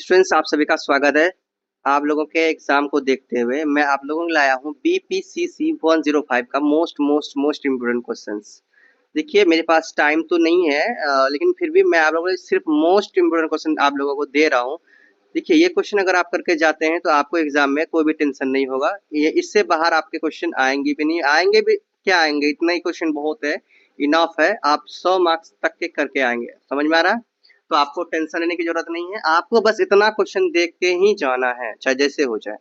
Students, आप सभी का स्वागत है। आप लोगों के एग्जाम को देखते हुए मैं आप लोगों को लाया हूँ BPCC 105 का मोस्ट इम्पोर्टेंट क्वेश्चंस। देखिए, मेरे पास टाइम तो नहीं है, लेकिन फिर भी मैं आप लोगों को सिर्फ मोस्ट इम्पोर्टेंट क्वेश्चन आप लोगों को दे रहा हूँ। देखिए, ये क्वेश्चन अगर आप करके जाते हैं तो आपको एग्जाम में कोई भी टेंशन नहीं होगा। ये इससे बाहर आपके क्वेश्चन आएंगे भी नहीं, आएंगे भी क्या आएंगे, इतना ही क्वेश्चन बहुत है, इनफ है। आप 100 मार्क्स तक के करके आएंगे। समझ में आ रहा है? तो आपको टेंशन लेने की जरूरत नहीं है, आपको बस इतना क्वेश्चन देख के ही जाना है, चाहे जैसे हो जाए।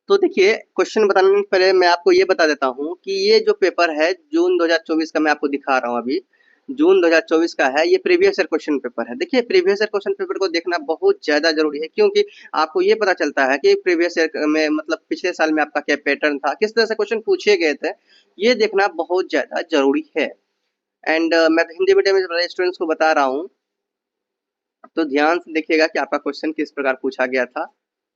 तो देखिए, क्वेश्चन बताने से पहले मैं आपको ये बता देता हूँ कि ये जो पेपर है जून 2024 का, मैं आपको दिखा रहा हूँ अभी, जून 2024 का है। ये प्रीवियस ईयर क्वेश्चन पेपर है। देखिए, प्रीवियस ईयर क्वेश्चन पेपर को देखना बहुत ज्यादा जरूरी है, क्योंकि आपको ये पता चलता है कि प्रीवियस ईयर में, मतलब पिछले साल में आपका क्या पैटर्न था, किस तरह से क्वेश्चन पूछे गए थे, ये देखना बहुत ज्यादा जरूरी है। एंड मैं तो हिंदी मीडियम में स्टूडेंट्स को बता रहा हूँ, तो ध्यान से देखिएगा कि आपका क्वेश्चन किस प्रकार पूछा गया था।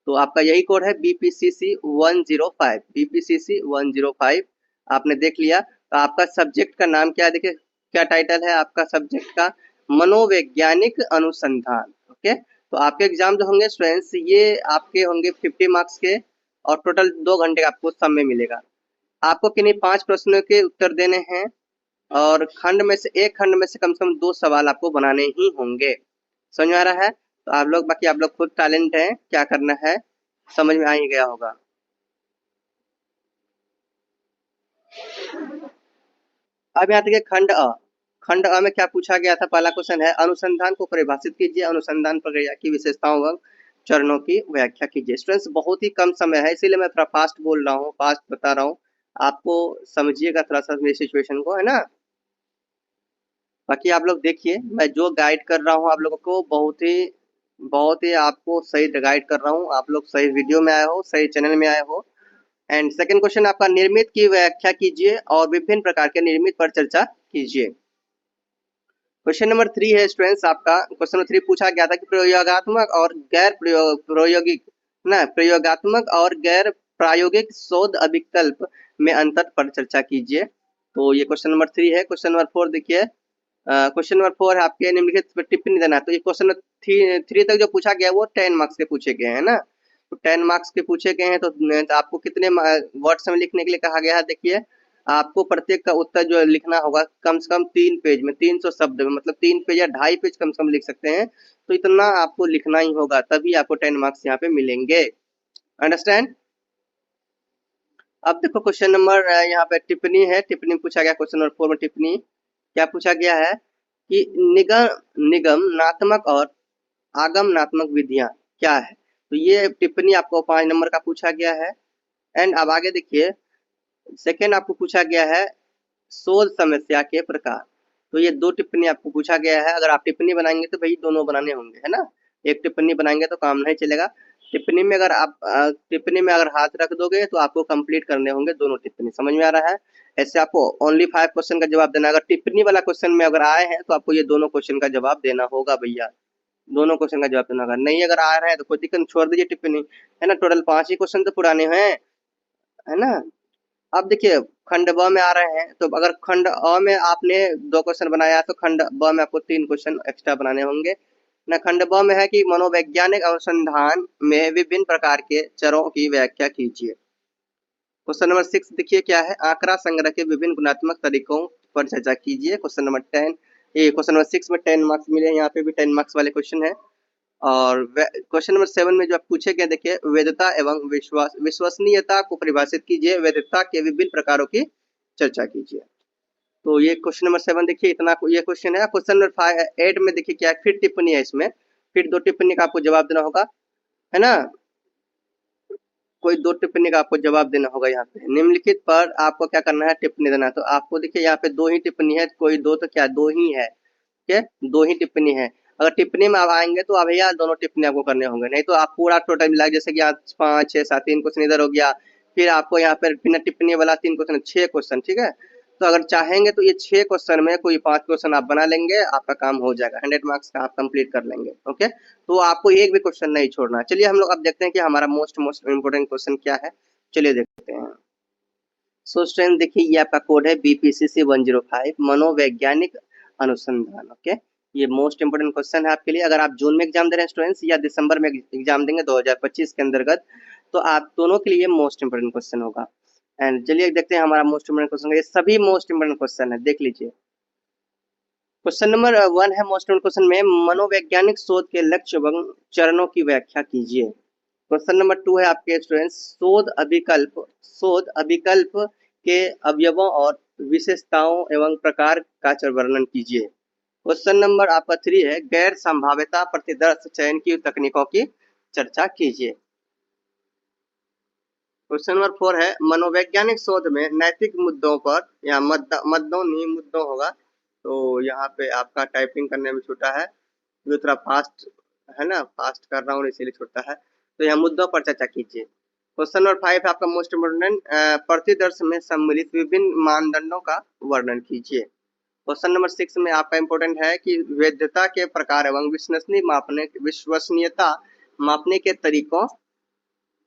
तो आपका यही कोड है BPCC 105, BPCC 105। आपने देख लिया। तो आपका सब्जेक्ट का नाम क्या है, देखिए क्या टाइटल है आपका सब्जेक्ट का, मनोवैज्ञानिक अनुसंधान। ओके, तो आपके एग्जाम जो होंगे स्टूडेंट्स, ये आपके होंगे 50 मार्क्स के, और टोटल 2 घंटे का आपको समय मिलेगा। आपको किन्हीं 5 प्रश्नों के उत्तर देने हैं, और खंड में से एक खंड में से कम 2 सवाल आपको बनाने ही होंगे। समझ में आ रहा है? तो आप लोग, बाकी आप लोग खुद टैलेंट हैं, क्या करना है समझ में आ ही गया होगा। अब यहाँ देखिए खंड अ। खंड अ में क्या पूछा गया था, पहला क्वेश्चन है, अनुसंधान को परिभाषित कीजिए, अनुसंधान प्रक्रिया की विशेषताओं व चरणों की व्याख्या कीजिए। स्टूडेंट्स, बहुत ही कम समय है, इसीलिए मैं थोड़ा फास्ट बोल रहा हूँ, फास्ट बता रहा हूँ। आपको समझिएगा थोड़ा सा मेरी सिचुएशन को, है ना। बाकी आप लोग देखिए, मैं जो गाइड कर रहा हूँ आप लोगों को, बहुत ही आपको सही गाइड कर रहा हूँ। आप लोग सही वीडियो में आए हो, सही चैनल में आए हो। एंड सेकंड क्वेश्चन आपका, निर्मित की व्याख्या कीजिए और विभिन्न प्रकार के निर्मित पर चर्चा कीजिए। क्वेश्चन नंबर 3 है स्टूडेंट्स, आपका क्वेश्चन नंबर 3 पूछा गया था कि प्रयोगात्मक और गैर प्रायोगिक ना, प्रयोगात्मक और गैर प्रायोगिक शोध अभिकल्प में अंतर पर चर्चा कीजिए। तो ये क्वेश्चन नंबर 3 है। क्वेश्चन नंबर 4 देखिए, क्वेश्चन नंबर 4 है आपके, निम्नलिखित पर टिप्पणी देना है। तो ये क्वेश्चन 3 तक जो पूछा गया है वो 10 मार्क्स के पूछे गए हैं ना। तो 10 मार्क्स के पूछे गए हैं, तो आपको कितने वर्ड्स में लिखने के लिए कहा गया है, देखिए आपको प्रत्येक का उत्तर जो लिखना होगा कम से कम 3 पेज में, 300 शब्द में, मतलब 3 पेज या 2.5 पेज कम से कम लिख सकते हैं। तो इतना आपको लिखना ही होगा, तभी आपको 10 मार्क्स यहाँ पे मिलेंगे। अंडरस्टैंड? अब देखो क्वेश्चन नंबर, यहाँ पे टिप्पणी है, टिप्पणी पूछा गया क्वेश्चन नंबर 4 में। टिप्पणी क्या पूछा गया है कि निगमनात्मक और आगमनात्मक विधियां क्या है। तो ये टिप्पणी आपको 5 नंबर का पूछा गया है। एंड अब आगे देखिए, सेकेंड आपको पूछा गया है शोध समस्या के प्रकार। तो ये 2 टिप्पणी आपको पूछा गया है। अगर आप टिप्पणी बनाएंगे तो भाई दोनों बनाने होंगे, है ना। एक टिप्पणी बनाएंगे तो काम नहीं चलेगा। टिप्पणी में अगर हाथ रख दोगे तो आपको कंप्लीट करने होंगे दोनों टिप्पणी। समझ में आ रहा है? ऐसे आपको ओनली 5 क्वेश्चन का जवाब देना। अगर टिप्पणी वाला क्वेश्चन में अगर आए हैं तो आपको ये दोनों क्वेश्चन का जवाब देना होगा भैया, दोनों क्वेश्चन का जवाब देना होगा। नहीं अगर आ रहे हैं तो कोई दिक्कत, छोड़ दीजिए टिप्पणी, है ना। टोटल 5 ही क्वेश्चन तो पुराने हैं, है ना। अब देखिए खंड ब में आ रहे हैं, तो अगर खंड अ में आपने 2 क्वेश्चन बनाया तो खंड ब में आपको 3 क्वेश्चन एक्स्ट्रा बनाने होंगे ना। खंड ब में है कि मनोवैज्ञानिक अनुसंधान में विभिन्न प्रकार के चरों की व्याख्या कीजिए। क्वेश्चन नंबर 6 देखिए क्या है, आंकड़ा संग्रह के विभिन्न गुणात्मक तरीकों पर चर्चा कीजिए। क्वेश्चन नंबर 10, ये क्वेश्चन नंबर 6 में 10 मार्क्स मिले, यहाँ पे भी 10 मार्क्स वाले क्वेश्चन है। और क्वेश्चन नंबर 7 में जो आप पूछे गए, देखिए वैधता एवं विश्वसनीयता को परिभाषित कीजिए, वैधता के विभिन्न प्रकारों की चर्चा कीजिए। तो ये क्वेश्चन नंबर 7 देखिए, इतना ये क्वेश्चन है। क्वेश्चन नंबर 8 में देखिए क्या है, फिर टिप्पणी है इसमें, फिर 2 टिप्पणी का आपको जवाब देना होगा, है ना। कोई 2 टिप्पणी का आपको जवाब देना होगा। यहाँ पे निम्नलिखित पर आपको क्या करना है, टिप्पणी देना है। तो आपको देखिए यहाँ पे 2 ही टिप्पणी है, कोई 2 तो क्या 2 ही है, ठीक है, 2 ही टिप्पणी है। अगर टिप्पणी में आप आएंगे तो अब भैया दोनों टिप्पणी आपको करने होंगे, नहीं तो आप पूरा टोटल मिला, जैसे कि आज 5 6 7 3 क्वेश्चन इधर हो गया, फिर आपको यहाँ पर बिना टिप्पणी वाला 3 क्वेश्चन, 6 क्वेश्चन, ठीक है। तो अगर चाहेंगे तो ये 6 क्वेश्चन में कोई 5 क्वेश्चन आप बना लेंगे, आपका काम हो जाएगा, 100 मार्क्स का आप कंप्लीट कर लेंगे। ओके, तो आपको एक भी क्वेश्चन नहीं छोड़ना। चलिए हम लोग अब देखते हैं कि हमारा मोस्ट इम्पोर्टेंट क्वेश्चन क्या है, चलिए देखते हैं। सो स्टूडेंट देखिए, ये आपका कोड है BPCC 105, मनोवैज्ञानिक अनुसंधान। ओके, ये मोस्ट इंपोर्टेंट क्वेश्चन है आपके लिए। अगर आप जून में एग्जाम दे रहे हैं स्टूडेंट्स या दिसंबर में एग्जाम देंगे 2025 के अंतर्गत, तो आप दोनों के लिए मोस्ट इंपोर्टेंट क्वेश्चन होगा। एंड चलिए देखते हैं हमारा मोस्ट इंपोर्टेंट क्वेश्चन। ये सभी मोस्ट इंपोर्टेंट क्वेश्चन है, देख लीजिए। क्वेश्चन नंबर 1 है मोस्ट इंपोर्टेंट क्वेश्चन में, मनोवैज्ञानिक शोध के लक्ष्य एवं चरणों की व्याख्या कीजिए। क्वेश्चन नंबर 2 है आपके स्टूडेंट्स, शोध अभिकल्प के अवयवों और विशेषताओं एवं प्रकार का वर्णन कीजिए। क्वेश्चन नंबर आपका 3 है, गैर संभाव्यता प्रतिदर्श चयन की तकनीकों की चर्चा कीजिए। क्वेश्चन नंबर 4 है, मनोवैज्ञानिक शोध में नैतिक मुद्दों पर, या मुद्दों नहीं मुद्दों होगा, तो यहाँ पे आपका टाइपिंग करने में छोटा है, जो थोड़ा फास्ट है ना, फास्ट कर रहा हूँ इसीलिए छोटा है। तो यहाँ मुद्दों पर चर्चा कीजिए। क्वेश्चन नंबर 5 आपका मोस्ट इम्पोर्टेंट, प्रतिदर्श में सम्मिलित विभिन्न मानदंडों का वर्णन कीजिए। क्वेश्चन नंबर 6 में आपका इम्पोर्टेंट है कि वैधता के प्रकार एवं विश्वसनीयता मापने के तरीकों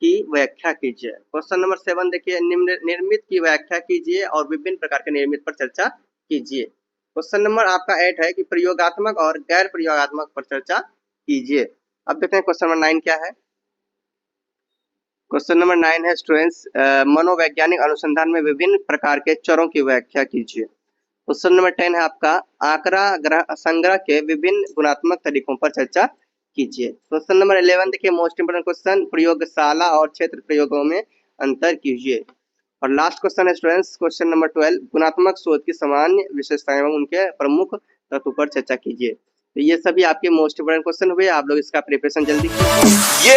की व्याख्या कीजिए। क्वेश्चन नंबर 7 देखिए, निर्मित की व्याख्या कीजिए और विभिन्न प्रकार के निर्मित पर चर्चा कीजिए। क्वेश्चन नंबर आपका 8 है कि प्रयोगात्मक और गैर प्रयोगात्मक पर चर्चा कीजिए। अब देखते हैं क्वेश्चन नंबर 9 क्या है। क्वेश्चन नंबर 9 है स्टूडेंट्स, मनोवैज्ञानिक अनुसंधान में विभिन्न प्रकार के चरों की व्याख्या कीजिए। क्वेश्चन नंबर 10 है आपका, आंकड़ा संग्रह के विभिन्न गुणात्मक तरीकों पर चर्चा कीजिए। क्वेश्चन नंबर 11 देखिए, मोस्ट इंपोर्टेंट क्वेश्चन, प्रयोगशाला और क्षेत्र प्रयोगों में अंतर कीजिए। और लास्ट क्वेश्चन है स्टूडेंट्स, क्वेश्चन नंबर 12, गुणात्मक शोध की सामान्य विशेषताएं एवं उनके प्रमुख तत्वों पर चर्चा कीजिए। तो ये सभी आपके मोस्ट इंपोर्टेंट क्वेश्चन हुए। आप लोग इसका प्रिपरेशन जल्दी कीजिए।